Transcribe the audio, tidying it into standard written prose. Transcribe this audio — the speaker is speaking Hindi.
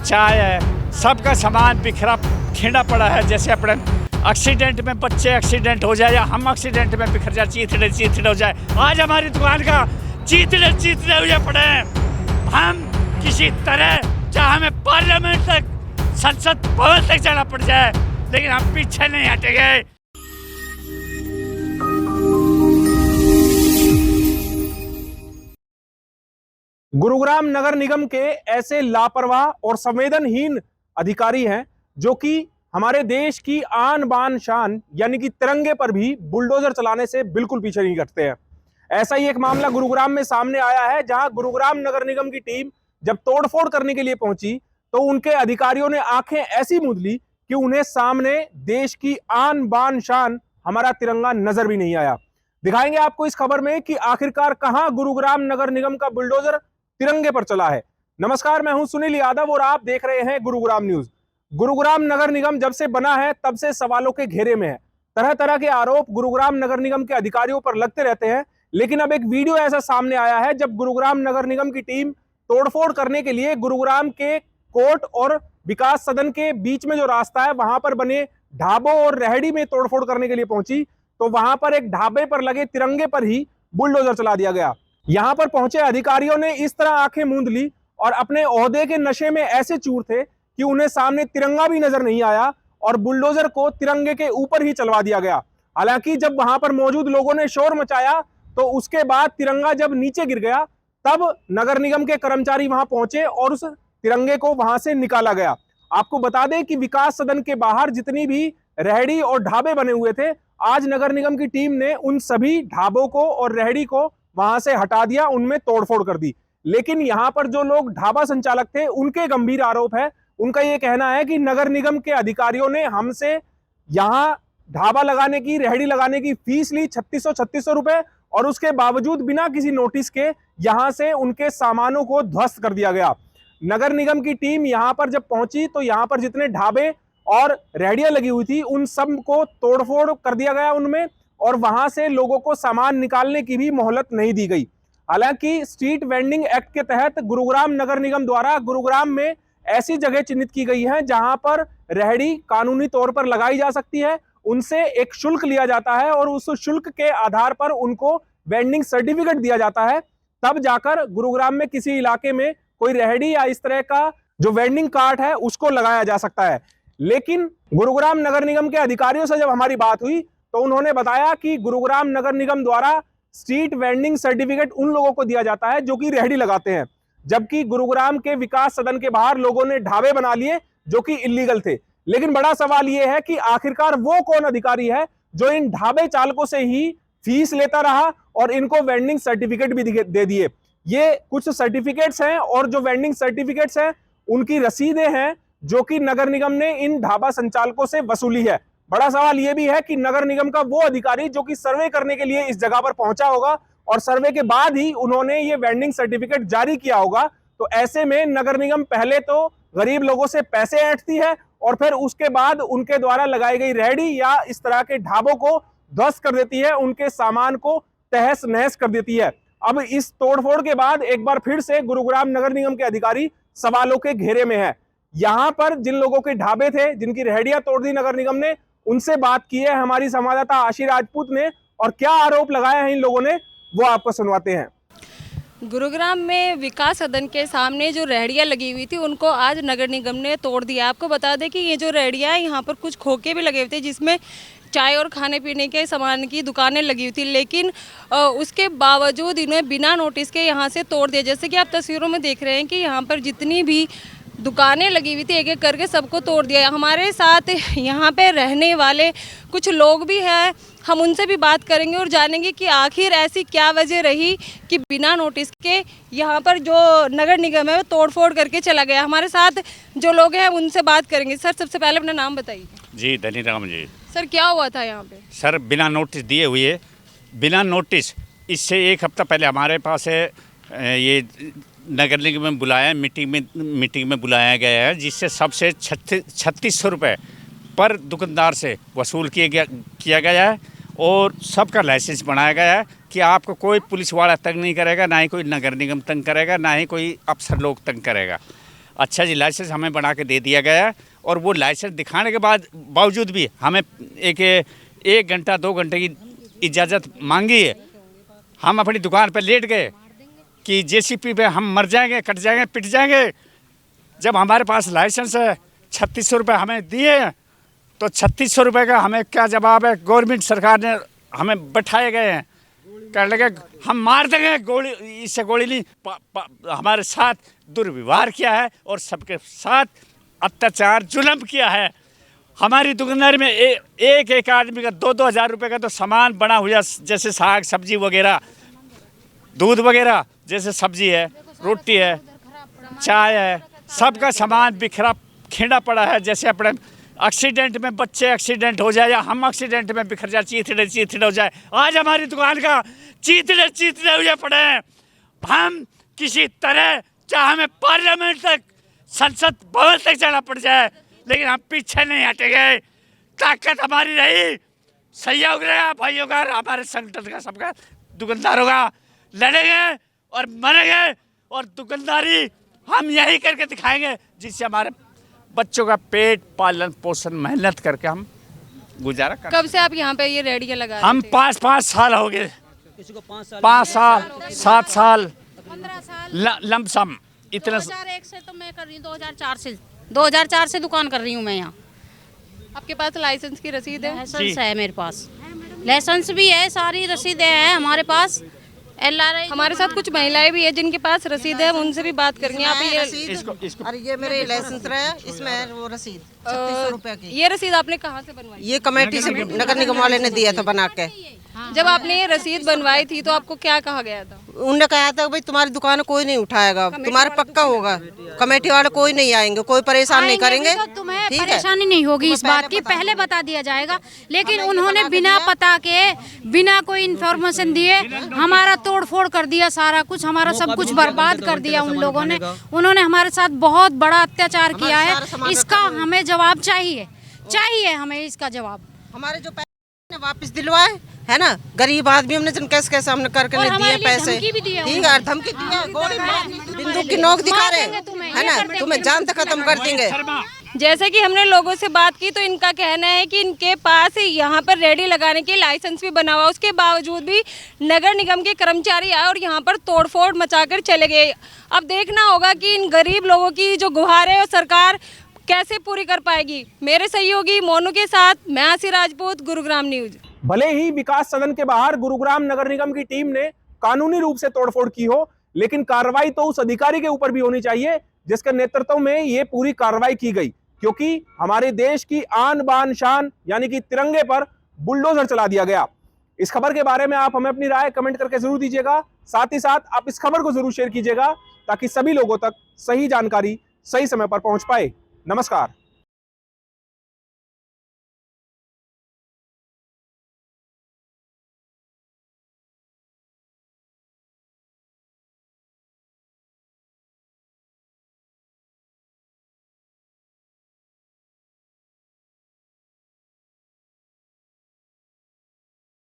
चाय है, सबका सामान बिखरा खिंडा पड़ा है। जैसे अपने एक्सीडेंट में बच्चे एक्सीडेंट हो जाए या हम एक्सीडेंट में बिखर जाए, चीथड़े हो जाए। आज हमारी दुकान का चीथड़े हुए पड़े हैं। हम किसी तरह चाहे हमें पार्लियामेंट तक, संसद भवन तक जाना पड़ जाए, लेकिन हम पीछे नहीं हटेंगे। गुरुग्राम नगर निगम के ऐसे लापरवाह और संवेदनहीन अधिकारी हैं जो कि हमारे देश की आन बान शान यानी कि तिरंगे पर भी बुलडोजर चलाने से बिल्कुल पीछे नहीं हटते हैं। ऐसा ही एक मामला गुरुग्राम में सामने आया है, जहां गुरुग्राम नगर निगम की टीम जब तोड़फोड़ करने के लिए पहुंची तो उनके अधिकारियों ने आंखें ऐसी मूंद ली कि उन्हें सामने देश की आन बान शान हमारा तिरंगा नजर भी नहीं आया। दिखाएंगे आपको इस खबर में कि आखिरकार कहां गुरुग्राम नगर निगम का बुलडोजर तिरंगे पर चला है। नमस्कार, मैं हूं सुनील यादव और आप देख रहे हैं गुरुग्राम न्यूज। गुरुग्राम नगर निगम जब से बना है तब से सवालों के घेरे में है। तरह तरह के आरोप गुरुग्राम नगर निगम के अधिकारियों पर लगते रहते हैं, लेकिन अब एक वीडियो ऐसा सामने आया है जब गुरुग्राम नगर निगम की टीम तोड़फोड़ करने के लिए गुरुग्राम के कोर्ट और विकास सदन के बीच में जो रास्ता है वहां पर बने ढाबों और रेहड़ी में तोड़फोड़ करने के लिए पहुंची, तो वहां पर एक ढाबे पर लगे तिरंगे पर ही बुलडोजर चला दिया गया। यहां पर पहुंचे अधिकारियों ने इस तरह आंखें मूंद ली और अपने ओहदे के नशे में ऐसे चूर थे कि उन्हें सामने तिरंगा भी नजर नहीं आया और बुलडोजर को तिरंगे के ऊपर ही चलवा दिया गया। हालांकि जब वहां पर मौजूद लोगों ने शोर मचाया तो उसके बाद तिरंगा जब नीचे गिर गया तब नगर निगम के कर्मचारी वहां पहुंचे और उस तिरंगे को वहां से निकाला गया। आपको बता दें कि विकास सदन के बाहर जितनी भी रेहड़ी और ढाबे बने हुए थे, आज नगर निगम की टीम ने उन सभी ढाबों को और रेहड़ी को वहां से हटा दिया, उनमें तोड़फोड़ कर दी। लेकिन यहां पर जो लोग ढाबा संचालक थे उनके गंभीर आरोप है। उनका यह कहना है कि नगर निगम के अधिकारियों ने हमसे यहां ढाबा लगाने की, रेहड़ी लगाने की फीस ली 3600 रुपए, और उसके बावजूद बिना किसी नोटिस के यहां से उनके सामानों को ध्वस्त कर दिया गया। नगर निगम की टीम यहां पर जब पहुंची तो यहां पर जितने ढाबे और रेहड़ियां लगी हुई थी उन सब को तोड़फोड़ कर दिया गया उनमें, और वहां से लोगों को सामान निकालने की भी मोहलत नहीं दी गई। हालांकि स्ट्रीट वेंडिंग एक्ट के तहत गुरुग्राम नगर निगम द्वारा गुरुग्राम में ऐसी जगह चिन्हित की गई है जहां पर रेहड़ी कानूनी तौर पर लगाई जा सकती है, उनसे एक शुल्क लिया जाता है और उस शुल्क के आधार पर उनको वेंडिंग सर्टिफिकेट दिया जाता है, तब जाकर गुरुग्राम में किसी इलाके में कोई रेहड़ी या इस तरह का जो वेंडिंग कार्ट है उसको लगाया जा सकता है। लेकिन गुरुग्राम नगर निगम के अधिकारियों से जब हमारी बात हुई तो उन्होंने बताया कि गुरुग्राम नगर निगम द्वारा स्ट्रीट वेंडिंग सर्टिफिकेट उन लोगों को दिया जाता है जो कि रेहड़ी लगाते हैं, जबकि गुरुग्राम के विकास सदन के बाहर लोगों ने ढाबे बना लिए जो कि इलीगल थे। लेकिन बड़ा सवाल यह है कि आखिरकार वो कौन अधिकारी है जो इन ढाबे चालकों से ही फीस लेता रहा और इनको वेंडिंग सर्टिफिकेट भी दे दिए। ये कुछ सर्टिफिकेट्स हैं और जो वेंडिंग सर्टिफिकेट्स हैं उनकी रसीदें हैं जो कि नगर निगम ने इन ढाबा संचालकों से वसूली है। बड़ा सवाल यह भी है कि नगर निगम का वो अधिकारी जो कि सर्वे करने के लिए इस जगह पर पहुंचा होगा और सर्वे के बाद ही उन्होंने ये वेंडिंग सर्टिफिकेट जारी किया होगा, तो ऐसे में नगर निगम पहले तो गरीब लोगों से पैसे ऐंठती है और फिर उसके बाद उनके द्वारा लगाई गई रेहड़ी या इस तरह के ढाबों को ध्वस्त कर देती है, उनके सामान को तहस नहस कर देती है। अब इस तोड़फोड़ के बाद एक बार फिर से गुरुग्राम नगर निगम के अधिकारी सवालों के घेरे में है। यहां पर जिन लोगों के ढाबे थे, जिनकी रेहड़ियां तोड़ दी नगर निगम ने, उनसे बात की है हमारी संवाददाता आशी राजपूत ने, और क्या आरोप लगाए हैं इन लोगों ने वो आपको सुनवाते हैं। गुरुग्राम में विकास सदन के सामने जो रेहड़ियाँ लगी हुई थी उनको आज नगर निगम ने तोड़ दिया। आपको बता दें कि ये जो रेहड़ियाँ हैं यहाँ पर कुछ खोखे भी लगे हुए थे जिसमें चाय और खाने पीने के सामान की दुकानें लगी हुई थी, लेकिन उसके बावजूद इन्हें बिना नोटिस के यहाँ से तोड़ दिया। जैसे कि आप तस्वीरों में देख रहे हैं कि यहाँ पर जितनी भी दुकानें लगी हुई थी एक एक करके सबको तोड़ दिया। हमारे साथ यहाँ पे रहने वाले कुछ लोग भी हैं, हम उनसे भी बात करेंगे और जानेंगे कि आखिर ऐसी क्या वजह रही कि बिना नोटिस के यहाँ पर जो नगर निगम है वो तोड़फोड़ करके चला गया। हमारे साथ जो लोग हैं उनसे बात करेंगे। सर, सबसे पहले अपना नाम बताइए। जी, धनीराम जी। सर, क्या हुआ था यहाँ पे? सर, बिना नोटिस दिए हुए, बिना नोटिस, इससे एक हफ्ता पहले हमारे पास है ये नगर निगम में बुलाया, मीटिंग में बुलाया गया है, जिससे सबसे 3600 रुपये पर दुकानदार से वसूल किया गया है और सबका लाइसेंस बनाया गया है कि आपको कोई पुलिस वाला तंग नहीं करेगा, ना ही कोई नगर निगम तंग करेगा, ना ही कोई अफसर लोग तंग करेगा। अच्छा जी लाइसेंस हमें बना के दे दिया गया है। और वो लाइसेंस दिखाने के बावजूद भी हमें एक घंटा 2 घंटे की इजाज़त मांगी है। हम अपनी दुकान पर लेट गए कि जेसीपी पे हम मर जाएंगे, कट जाएंगे, पिट जाएंगे। जब हमारे पास लाइसेंस है, 3600 रुपये हमें दिए हैं, तो 3600 रुपये का हमें क्या जवाब है? गवर्नमेंट सरकार ने हमें बैठाए गए हैं, कहने लगे हम मार देंगे, गोली इससे गोली नहीं। हमारे साथ दुर्व्यवहार किया है और सबके साथ अत्याचार जुल्म किया है। हमारी दुकानदारी में एक आदमी का 2-2 हज़ार रुपये का तो सामान बना हुआ, जैसे साग सब्जी वगैरह, दूध वगैरह, जैसे सब्जी है, रोटी है, चाय है, सबका सामान बिखरा खिंडा पड़ा है। जैसे अपने एक्सीडेंट में बच्चे एक्सीडेंट हो जाए या हम एक्सीडेंट में बिखर जाए, चीथड़े हो जाए। आज हमारी दुकान का चीथड़े हुए पड़े हैं। हम किसी तरह चाहे हमें पार्लियामेंट तक, संसद भवन तक जाना पड़ जाए, लेकिन हम पीछे नहीं हटेंगे। ताकत हमारी रही, सहयोग रहा भाइयों का, हमारे संगठन का, सबका, दुकानदारों का। लड़ेंगे और मरेंगे और दुकानदारी हम यही करके दिखाएंगे, जिससे हमारे बच्चों का पेट पालन पोषण मेहनत करके हम गुजारा कर। कब से आप यहाँ पे ये रेहड़ियाँ लगा रहे हम थे? 5 साल हो गए, 5 साल 7 साल 15 साल लमसम इतना। 2001 से तो मैं कर रही हूँ, 2004 से दुकान कर रही हूँ मैं यहाँ। आपके पास लाइसेंस की रसीद है? लाइसेंस है मेरे पास, लाइसेंस भी है, सारी रसीदें हैं हमारे पास। LRI हमारे साथ कुछ महिलाएं भी है जिनके पास रसीद है, उनसे भी बात करेंगे। आप ये रसीद और ये मेरे लाइसेंस रहा, इसमें वो रसीद 3600 रुपए की। ये रसीद आपने कहाँ से बनवाई? ये कमेटी से नगर निगम वाले ने दिया था बना के। जब आपने ये रसीद बनवाई थी तो आपको क्या कहा गया था? उनने कहा था भाई तुम्हारी दुकान कोई नहीं उठाएगा, तुम्हारा पक्का होगा, कमेटी वाले कोई नहीं आएंगे, कोई परेशान नहीं करेंगे, तो तुम्हें ठीक है? परेशानी नहीं होगी इस बात की, पहले बता दिया जाएगा। लेकिन उन्होंने बिना पता के, बिना कोई इन्फॉर्मेशन दिए हमारा तोड़ फोड़ कर दिया, सारा कुछ हमारा सब कुछ बर्बाद कर दिया उन लोगों ने। उन्होंने हमारे साथ बहुत बड़ा अत्याचार किया है। इसका हमें जवाब चाहिए हमें इसका जवाब। हमारे जो पैसे वापस दिलवाए है ना, गरीब आदमी हमने कैसे हमने करके और दिए हमारे लिए पैसे, धमकी भी दी है ठीक है, धमकी दी है, गोली मार, बंदूक की नोक दिखा रहे है ना, तुम्हें जान तक खत्म कर देंगे। जैसे कि हमने लोगों से बात की तो इनका कहना है कि इनके पास यहाँ पर रेहड़ी लगाने के लाइसेंस भी बना हुआ, उसके बावजूद भी नगर निगम के कर्मचारी आए और यहाँ पर तोड़फोड़ मचाकर चले गए। अब देखना होगा कि इन गरीब लोगों की जो गुहार है वो सरकार कैसे पूरी कर पाएगी। मेरे सहयोगी मोनू के साथ मैं आसी राजपूत, गुरुग्राम न्यूज। भले ही विकास सदन के बाहर गुरुग्राम नगर निगम की टीम ने कानूनी रूप से तोड़फोड़ की हो, लेकिन कार्रवाई तो उस अधिकारी के ऊपर भी होनी चाहिए जिसके नेतृत्व में ये पूरी कार्रवाई की गई, क्योंकि हमारे देश की आन बान शान यानी कि तिरंगे पर बुलडोजर चला दिया गया। इस खबर के बारे में आप हमें अपनी राय कमेंट करके जरूर दीजिएगा। साथ ही साथ आप इस खबर को जरूर शेयर कीजिएगा ताकि सभी लोगों तक सही जानकारी सही समय पर पहुंच पाए। नमस्कार।